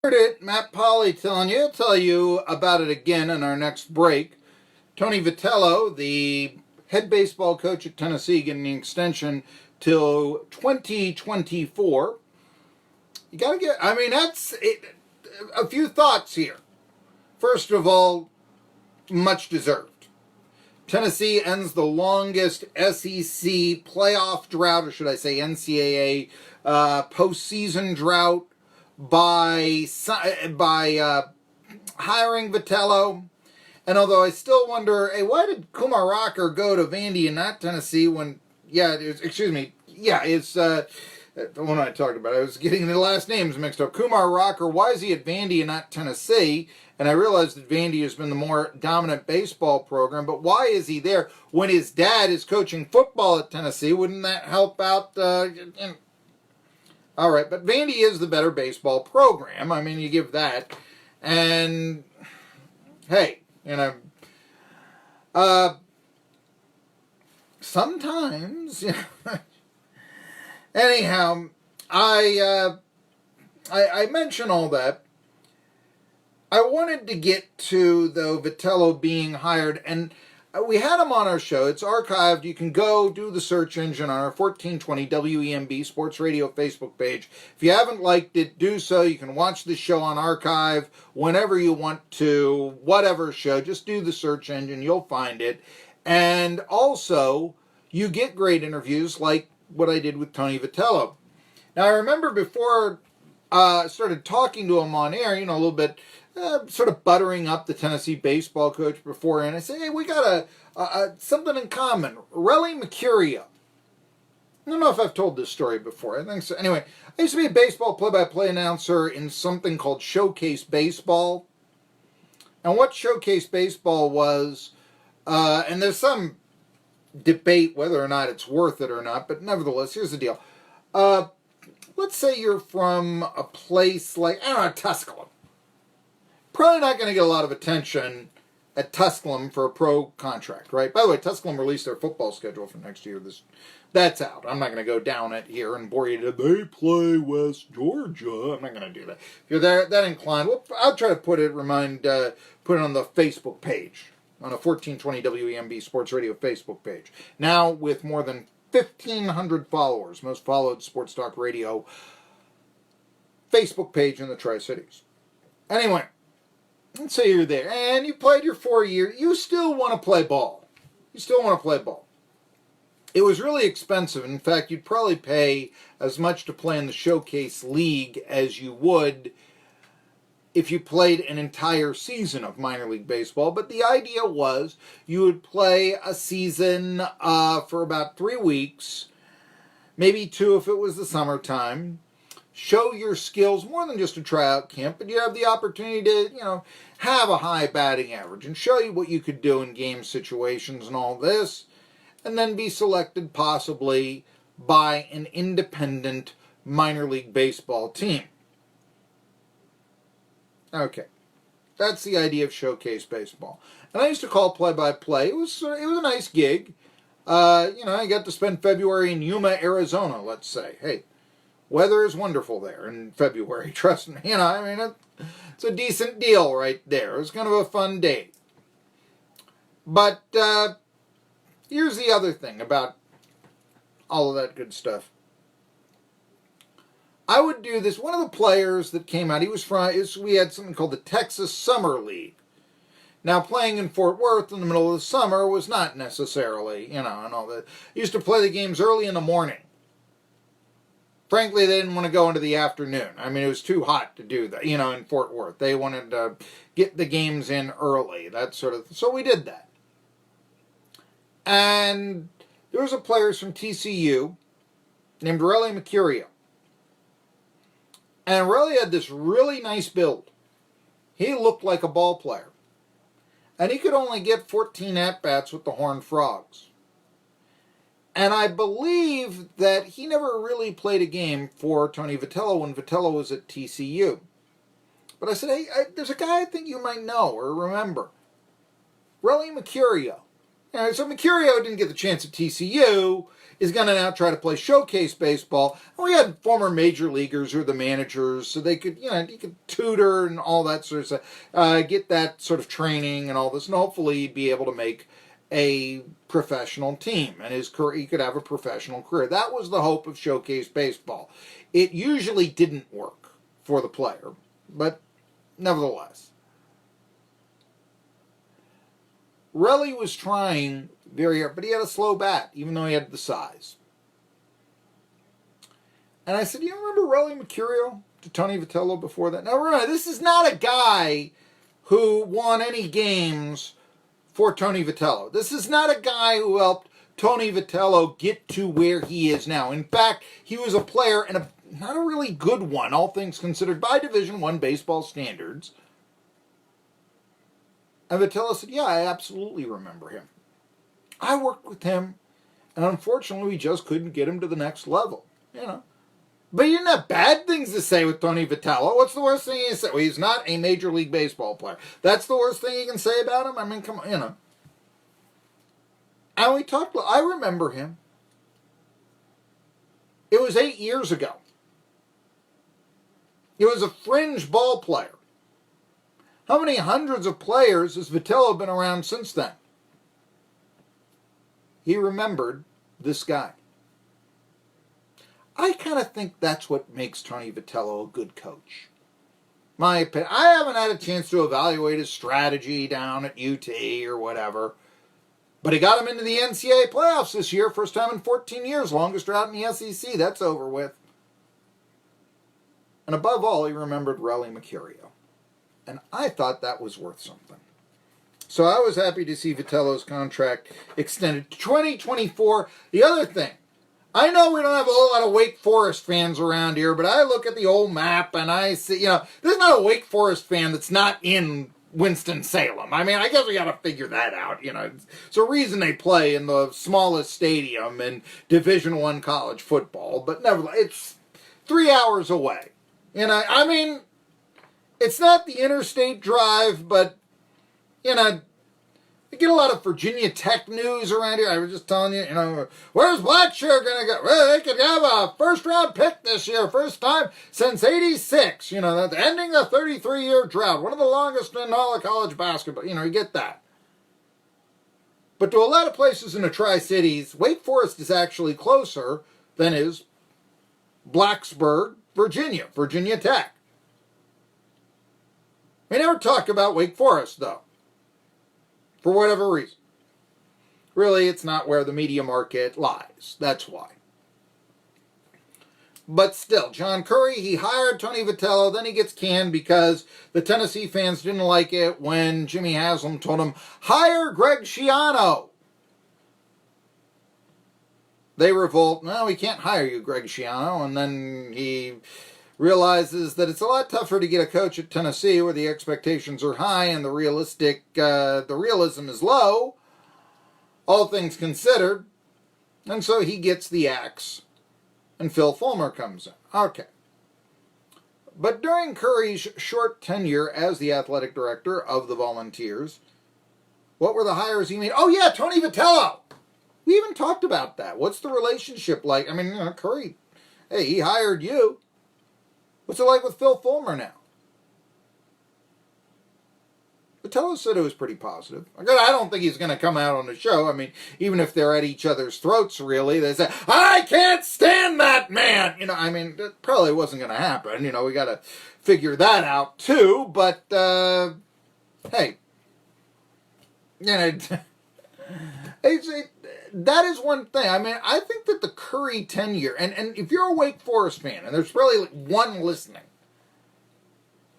Heard it, Matt Polly telling you. I'll tell you about it again in our next break. Tony Vitello, the head baseball coach at Tennessee, getting an extension till 2024. You got to get, that's it, a few thoughts here. First of all, much deserved. Tennessee ends the longest SEC playoff drought, or should I say NCAA postseason drought, by hiring Vitello. And although I still wonder, hey, why did Kumar Rocker go to Vandy and not Tennessee when, it's, the one I talked about, I was getting the last names mixed up. Kumar Rocker, why is he at Vandy and not Tennessee? And I realized that Vandy has been the more dominant baseball program, but why is he there when his dad is coaching football at Tennessee? Wouldn't that help out, All right, but Vandy is the better baseball program. I mean, you give that. And, hey, sometimes, anyhow, I mention all that. I wanted to get to, though, Vitello being hired, and we had him on our show. It's archived. You can go do the search engine on our 1420 WEMB Sports Radio Facebook page. If you haven't liked it, do so. You can watch the show on archive whenever you want to, whatever show. Just do the search engine. You'll find it. And also, you get great interviews like what I did with Tony Vitello. Now, I remember before I started talking to him on air, a little bit, sort of buttering up the Tennessee baseball coach before, and I say, hey, we got something in common. Relly Mercurio. I don't know if I've told this story before. I think so. Anyway, I used to be a baseball play-by-play announcer in something called Showcase Baseball. And what Showcase Baseball was, and there's some debate whether or not it's worth it or not, but nevertheless, here's the deal. Let's say you're from a place like, Tusculum. Probably not going to get a lot of attention at Tusculum for a pro contract, right? By the way, Tusculum released their football schedule for next year. That's out. I'm not going to go down it here and bore you to, they play West Georgia. I'm not going to do that. If you're that inclined, I'll try to put it on the Facebook page, on a 1420 WEMB Sports Radio Facebook page. Now with more than 1,500 followers, most followed sports talk radio Facebook page in the Tri-Cities. Anyway, let's say you're there, and you played your 4 year. You still want to play ball. It was really expensive. In fact, you'd probably pay as much to play in the Showcase League as you would if you played an entire season of minor league baseball. But the idea was you would play a season for about 3 weeks, maybe 2 if it was the summertime. Show your skills, more than just a tryout camp, but you have the opportunity to, have a high batting average and show you what you could do in game situations and all this, and then be selected possibly by an independent minor league baseball team. Okay, that's the idea of Showcase Baseball. And I used to call play-by-play. It was a nice gig. I got to spend February in Yuma, Arizona, let's say. Hey, weather is wonderful there in February, trust me. It's a decent deal right there. It was kind of a fun day. But here's the other thing about all of that good stuff. I would do this. One of the players that came out, we had something called the Texas Summer League. Now, playing in Fort Worth in the middle of the summer was not necessarily, and all that. Used to play the games early in the morning. Frankly, they didn't want to go into the afternoon. It was too hot to do that, in Fort Worth. They wanted to get the games in early, that sort of thing. So we did that. And there was a player from TCU named Relly Mercurio. And Relly had this really nice build. He looked like a ball player. And he could only get 14 at-bats with the Horned Frogs. And I believe that he never really played a game for Tony Vitello when Vitello was at TCU. But I said, hey, there's a guy I think you might know or remember. Relly Mercurio. So Mercurio didn't get the chance at TCU. is going to now try to play showcase baseball. And we had former major leaguers who are the managers, so they could, you could tutor and all that sort of stuff, get that sort of training and all this, and hopefully be able to make a professional team, and his career, he could have a professional career. That was the hope of showcase baseball. It usually didn't work for the player, but nevertheless. Relly was trying very hard, but he had a slow bat, even though he had the size. And I said, you remember Relly Mercurio to Tony Vitello before that? Now remember, this is not a guy who won any games for Tony Vitello. This is not a guy who helped Tony Vitello get to where he is now. In fact, he was a player, and not a really good one, all things considered, by Division I baseball standards. And Vitello said, yeah, I absolutely remember him. I worked with him, and unfortunately, we just couldn't get him to the next level, But he didn't have bad things to say with Tony Vitello. What's the worst thing he can say? Well, he's not a Major League Baseball player. That's the worst thing you can say about him? I mean, come on, And we talked, I remember him. It was 8 years ago. He was a fringe ball player. How many hundreds of players has Vitello been around since then? He remembered this guy. I kind of think that's what makes Tony Vitello a good coach. My opinion. I haven't had a chance to evaluate his strategy down at UT or whatever. But he got him into the NCAA playoffs this year, first time in 14 years, longest drought in the SEC. That's over with. And above all, he remembered Relly Mercurio. And I thought that was worth something. So I was happy to see Vitello's contract extended to 2024. The other thing, I know we don't have a whole lot of Wake Forest fans around here, but I look at the old map and I see, there's not a Wake Forest fan that's not in Winston-Salem. I mean, I guess we got to figure that out. It's a reason they play in the smallest stadium in Division I college football, but nevertheless, it's 3 hours away. I mean, it's not the interstate drive, but, I get a lot of Virginia Tech news around here. I was just telling you, where's Blackshear going to go? Well, they could have a first-round pick this year, first time since '86. That's ending a 33-year drought, one of the longest in all of college basketball. You get that. But to a lot of places in the Tri-Cities, Wake Forest is actually closer than is Blacksburg, Virginia Tech. We never talk about Wake Forest, though. For whatever reason. Really, it's not where the media market lies. That's why. But still, John Curry, he hired Tony Vitello, then he gets canned because the Tennessee fans didn't like it when Jimmy Haslam told him, hire Greg Schiano. They revolt, no, we can't hire you, Greg Schiano. And then he realizes that it's a lot tougher to get a coach at Tennessee where the expectations are high and the realism is low, all things considered. And so he gets the axe and Phil Fulmer comes in. Okay. But during Curry's short tenure as the athletic director of the Volunteers, what were the hires he made? Oh yeah, Tony Vitello! We even talked about that. What's the relationship like? I mean, Curry, hey, he hired you. What's it like with Phil Fulmer now? Vitello said it was pretty positive. I don't think he's going to come out on the show. I mean, even if they're at each other's throats, really, they say, I can't stand that man! It probably wasn't going to happen. We got to figure that out, too. But, hey, that is one thing. I think that the Curry tenure, and if you're a Wake Forest fan, and there's probably one listening,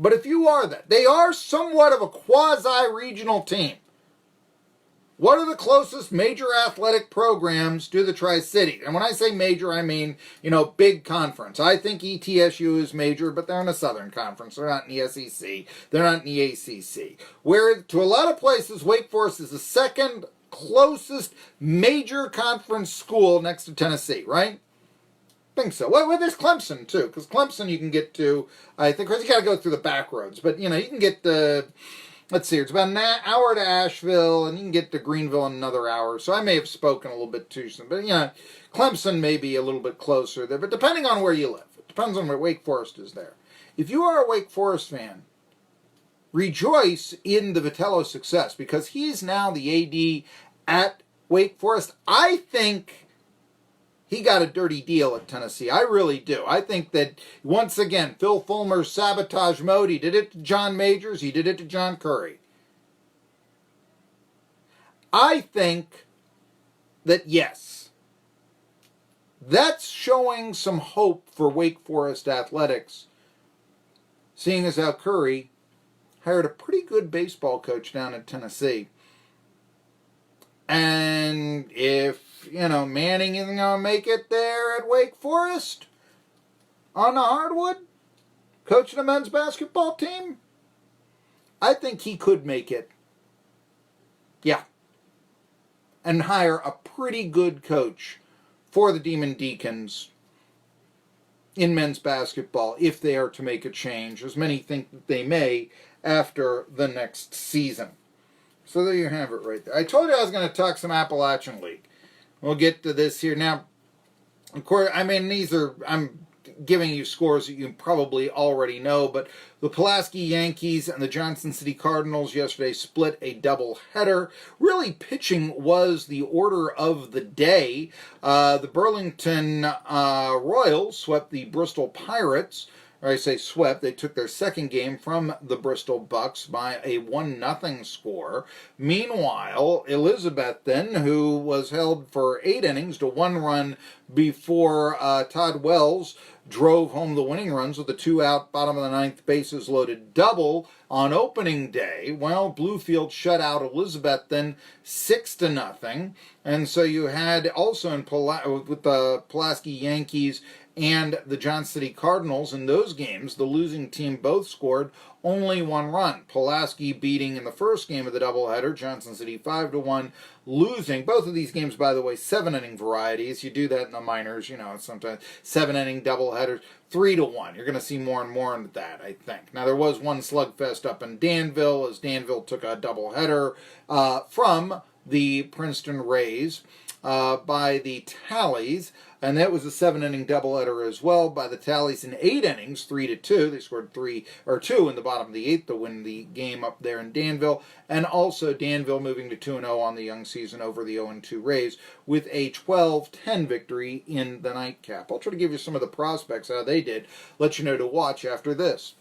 but if you are that, they are somewhat of a quasi-regional team. What are the closest major athletic programs to the Tri-Cities? And when I say major, I mean, big conference. I think ETSU is major, but they're in a Southern Conference. They're not in the SEC. They're not in the ACC. Where, to a lot of places, Wake Forest is the second closest major conference school next to Tennessee, right? I think so. Well, there's Clemson, too, because Clemson you can get to, I think, you got to go through the back roads, but, you can get to let's see, it's about an hour to Asheville, and you can get to Greenville in another hour. So I may have spoken a little bit too soon. But, Clemson may be a little bit closer there. But depending on where you live, it depends on where Wake Forest is there. If you are a Wake Forest fan, rejoice in the Vitello success, because he's now the AD at Wake Forest. I think he got a dirty deal at Tennessee. I really do. I think that, once again, Phil Fulmer's sabotage mode. He did it to John Majors. He did it to John Curry. I think that, yes, that's showing some hope for Wake Forest athletics, seeing as how Curry hired a pretty good baseball coach down in Tennessee. And if, Manning isn't going to make it there at Wake Forest on the hardwood, coaching a men's basketball team, I think he could make it. Yeah. And hire a pretty good coach for the Demon Deacons in men's basketball if they are to make a change, as many think that they may after the next season. So there you have it right there. I told you I was going to talk some Appalachian League. We'll get to this here. Now, of course, I'm giving you scores that you probably already know, but the Pulaski Yankees and the Johnson City Cardinals yesterday split a doubleheader. Really, pitching was the order of the day. The Burlington Royals swept the Bristol Pirates. Or I say swept, they took their second game from the Bristol Bucks by a 1-0 score. Meanwhile, Elizabethton, who was held for 8 innings to 1 run before Todd Wells drove home the winning runs with a 2-out, bottom of the ninth, bases loaded double on opening day. Well, Bluefield shut out Elizabethton 6-0. And so you had also with the Pulaski Yankees and the Johnson City Cardinals, in those games, the losing team both scored only 1 run. Pulaski beating in the first game of the doubleheader, Johnson City 5-1, losing. Both of these games, by the way, 7-inning varieties. You do that in the minors, sometimes 7-inning doubleheaders, 3-1. You're going to see more and more of that, I think. Now, there was one slugfest up in Danville, as Danville took a doubleheader from the Princeton Rays by the tallies. And that was a 7-inning doubleheader as well by the tallies in 8 innings, 3-2. They scored 2 in the bottom of the 8th to win the game up there in Danville. And also Danville moving to 2-0 on the young season over the 0-2 Rays with a 12-10 victory in the nightcap. I'll try to give you some of the prospects, how they did. Let you know to watch after this.